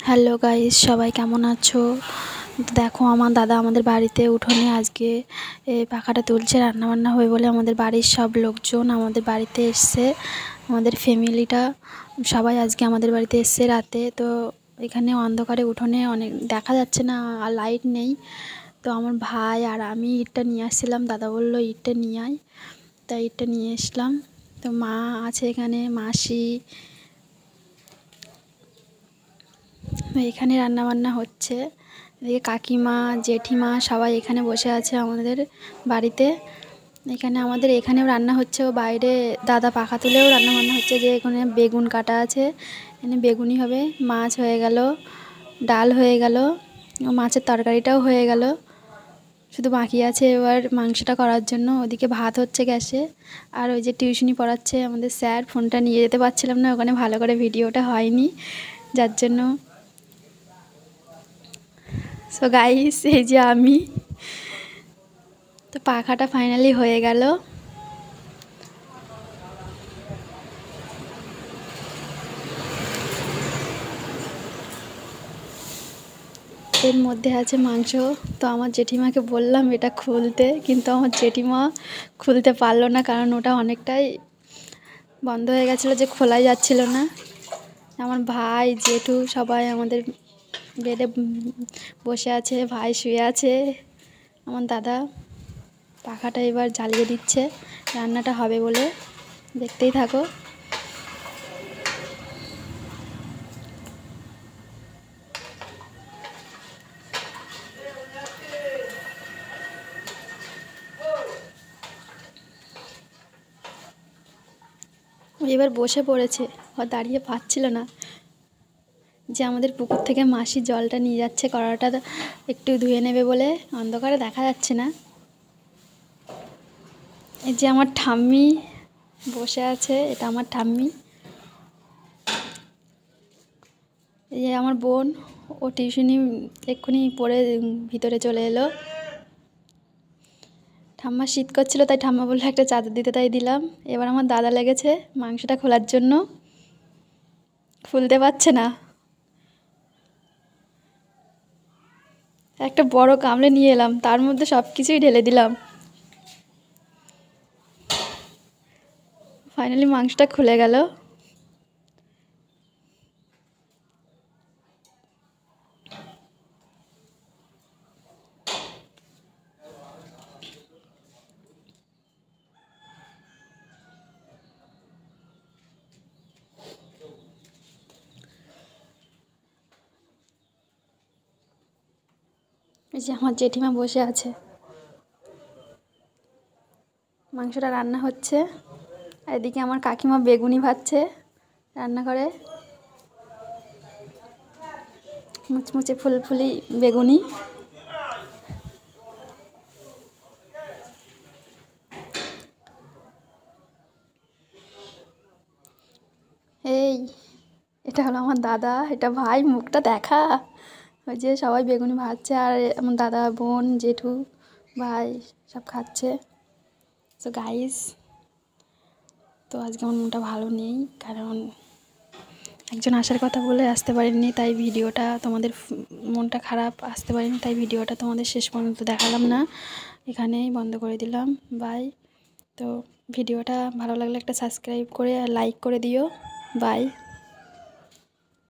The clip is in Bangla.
হ্যালো গাইস, সবাই কেমন আছো? দেখো, আমার দাদা আমাদের বাড়িতে উঠোনে আজকে পাখাটা তুলছে। রান্নাবান্না হবে বলে আমাদের বাড়ির সব লোকজন আমাদের বাড়িতে এসছে। আমাদের ফ্যামিলিটা সবাই আজকে আমাদের বাড়িতে এসছে রাতে। তো এখানে অন্ধকারে উঠোনে অনেক দেখা যাচ্ছে না, আর লাইট নেই। তো আমার ভাই আর আমি ইটটা নিয়ে আসছিলাম, দাদা বললো ইটটা নিয়ে আয়, তাই ইটটা নিয়ে এসলাম। তো মা আছে এখানে, মাসি, এখানে রান্নাবান্না হচ্ছে। এদিকে কাকিমা, জেঠিমা সবাই এখানে বসে আছে আমাদের বাড়িতে। এখানেও রান্না হচ্ছে, ও বাইরে দাদা পাখা তুলেও রান্নাবান্না হচ্ছে। যে এখানে বেগুন কাটা আছে, এখানে বেগুনি হবে, মাছ হয়ে গেল, ডাল হয়ে গেল, মাছের তরকারিটাও হয়ে গেল, শুধু বাকি আছে এবার মাংসটা করার জন্য। ওদিকে ভাত হচ্ছে গ্যাসে। আর ওই যে টিউশনি পড়াচ্ছে আমাদের স্যার, ফোনটা নিয়ে যেতে পারছিলাম না, ওখানে ভালো করে ভিডিওটা হয়নি, যার জন্য। সো গাইস, এই যে আমি, তো পাখাটা ফাইনালি হয়ে গেল। এর মধ্যে আছে মাংস। তো আমার জেঠিমাকে বললাম এটা খুলতে, কিন্তু আমার জেঠিমা খুলতে পারলো না, কারণ ওটা অনেকটাই বন্ধ হয়ে গেছিলো, যে খোলাই যাচ্ছিল না। আমার ভাই, জেঠু সবাই আমাদের বেডে বসে আছে, ভাই শুয়ে আছে, আমার দাদা পাখাটা এবার জ্বালিয়ে দিচ্ছে রান্নাটা হবে বলে। দেখতেই থাকো। এবার বসে পড়েছে, আর দাঁড়িয়ে পাচ্ছিল না। যে আমাদের পুকুর থেকে মাসি জলটা নিয়ে যাচ্ছে, কড়াটা একটু ধুয়ে নেবে বলে, অন্ধকারে দেখা যাচ্ছে না। এই যে আমার ঠাম্মি বসে আছে, এটা আমার ঠাম্মি। এই যে আমার বোন, ও টিউশনি এক্ষুনি পড়ে ভিতরে চলে এলো। ঠাম্মা শীত করছিল, তাই ঠাম্মা বললো একটা চাদর দিতে, তাই দিলাম। এবার আমার দাদা লেগেছে মাংসটা খোলার জন্য, খুলতে পারছে না। একটা বড় গামলা নিয়ে এলাম, তার মধ্যে সব কিছুই ঢেলে দিলাম। ফাইনালি মাংসটা খুলে গেল। এই যে আমার জেঠিমা বসে আছে, মাংসটা রান্না হচ্ছে। আর এদিকে আমার কাকিমা বেগুনি ভাজছে, রান্না করে মুচমুচে ফুলফুলি বেগুনি। এই, এটা হলো আমার দাদা, এটা ভাই, মুখটা দেখা। ওই যে সবাই বেগুনি ভাজছে, আর আমার দাদা, বোন, জেঠু, ভাই সব খাচ্ছে। সো গাইস, তো আজকে আমার মনটা ভালো নেই, কারণ একজন আসার কথা বলে আসতে পারিনি, তাই ভিডিওটা তোমাদের, মনটা খারাপ, আসতে পারিনি, তাই ভিডিওটা তোমাদের শেষ পর্যন্ত দেখালাম না, এখানেই বন্ধ করে দিলাম। বাই। তো ভিডিওটা ভালো লাগলে একটা সাবস্ক্রাইব করে আর লাইক করে দিও। বাই।